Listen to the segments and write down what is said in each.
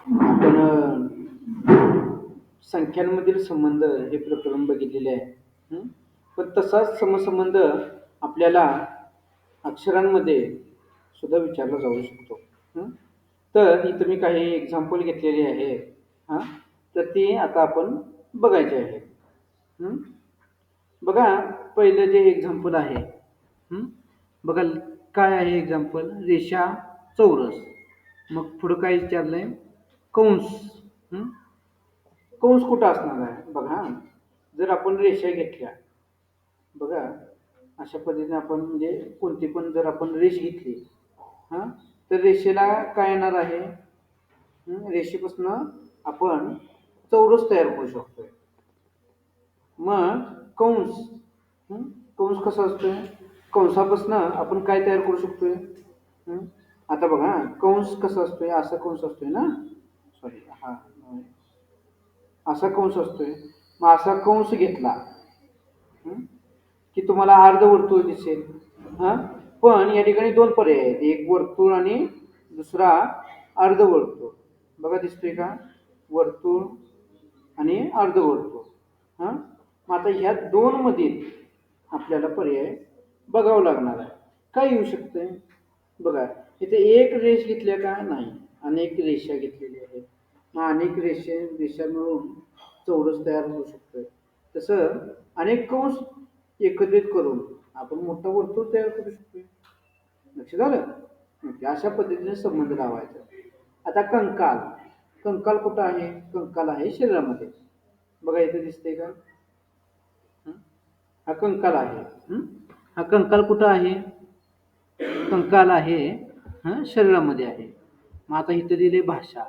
आपण संख्यांमधील संबंध हे प्रकरण बघितलेले आहे. पण तसाच समसंबंध आपल्याला अक्षरांमध्ये सुद्धा विचारला जाऊ शकतो. हं? तर इथं मी काही एक्झाम्पल घेतलेले आहेत. हां, तर ते आता आपण बघायचे आहेत. हं? बघा, पहिलं जे एक्झाम्पल आहे. हं? बघा, काय आहे एक्झाम्पल? रेषा, चौरस. मग पुढं काय विचारलंय? कंस. हं? कंस कुठं असणार आहे? बघा, जर आपण रेषा घेतल्या, बघा, अशा पद्धतीने आपण म्हणजे कोणती पण जर आपण रेष घेतली, हां, तर रेषेला काय येणार आहे? रेषेपासून आपण चौरस तयार करू शकतोय. मग कंस, हं, कंस कसा असतोय? कंसापासून आपण काय तयार करू शकतोय? हं? आता बघा, कंस कसा असतोय? असा कंस असतोय ना? सॉरी, हा, असा कंस असतोय. मग असा कंस घेतला, हं, की तुम्हाला अर्धवर्तुळ दिसेल. हां, पण या ठिकाणी दोन पर्याय आहेत, एक वर्तुळ आणि दुसरा अर्धवर्तुळ. बघा, दिसतोय का? वर्तुळ आणि अर्धवर्तुळ. हां, मग आता ह्या दोन मधील आपल्याला पर्याय बघावं लागणार आहे. काय येऊ शकतंय? बघा, इथे एक रेष घेतल्या का? नाही, अनेक रेषा घेतलेल्या आहेत. मग अनेक रेषा मिळून चौरस तयार होऊ शकतोय. तसं अनेक कंस एकत्रित करून आपण मोठं वर्तुळ तयार करू शकतोय. लक्षात आलं? अशा पद्धतीने संबंध लावायचा. आता कंकाल. कंकाल कुठं आहे? कंकाल आहे शरीरामध्ये. बघा, इथे दिसतंय का? हं? हा कंकाल आहे. हा कंकाल कुठं आहे? कंकाल आहे शरीरामध्ये आहे. मग आता इथं दिले भाषा.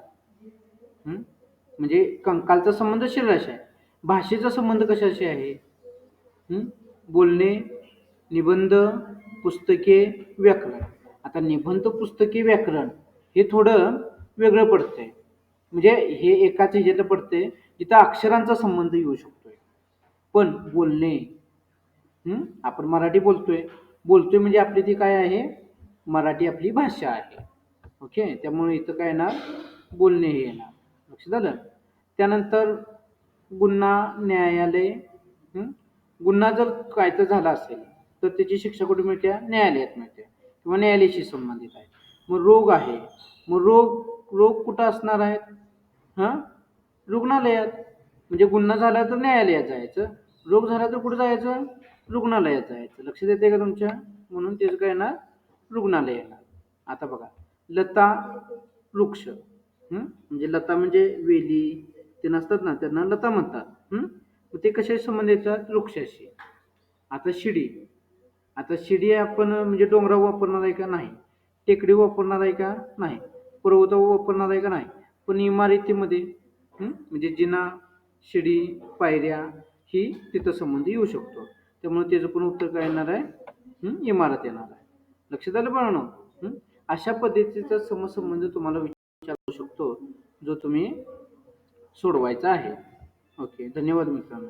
म्हणजे कंकालचा संबंध शरीराशी आहे. भाषेचा संबंध कशाशी आहे? बोलणे, निबंध, पुस्तके, व्याकरण. आता निबंध, पुस्तके, व्याकरण हे थोडं वेगळं पडतंय. म्हणजे हे एकाच ह्याच्यात पडतंय जिथं अक्षरांचा संबंध येऊ शकतोय. पण बोलणे, आपण मराठी बोलतोय. बोलतोय म्हणजे आपली ती काय आहे? मराठी आपली भाषा आहे. ओके, त्यामुळे इथं काय येणार? बोलणे हे येणार. लक्षात आलं? त्यानंतर गुन्हा, न्यायालय. गुन्हा जर काय तर झाला असेल तर त्याची शिक्षा कुठे मिळते? न्यायालयात मिळते किंवा न्यायालयाशी संबंधित आहे. मग रोग आहे. मग रोग रोग कुठं असणार आहेत? हां, रुग्णालयात. म्हणजे गुन्हा झाला तर न्यायालयात जायचं, रोग झाला तर कुठं जायचं? रुग्णालयात जायचं. लक्षात येते का तुमच्या? म्हणून त्याचं काय येणार? रुग्णालय येणार. आता बघा, लता, वृक्ष. म्हणजे लता म्हणजे वेली ते नसतात ना, त्यांना लता म्हणतात. मग ते कशाशी संबंध येतात? वृक्षाशी. आता शिडी. आता शिडी आपण म्हणजे डोंगरावर वापरणार आहे का? नाही. टेकडी वापरणार आहे का? नाही. पर्वतावर वापरणार आहे का? नाही. पण इमारतीमध्ये म्हणजे जिना, शिडी, पायऱ्या ही तिथं संबंध येऊ शकतो. त्यामुळे त्याचं पण उत्तर काय येणार आहे? इमारत येणार आहे. लक्षात आलं बाळांनो? अशा पद्धतीचा समसंबंध तुम्हाला विचारू शकतो, जो तुम्ही सोडवायचा आहे. ओके, धन्यवाद मित्रांनो.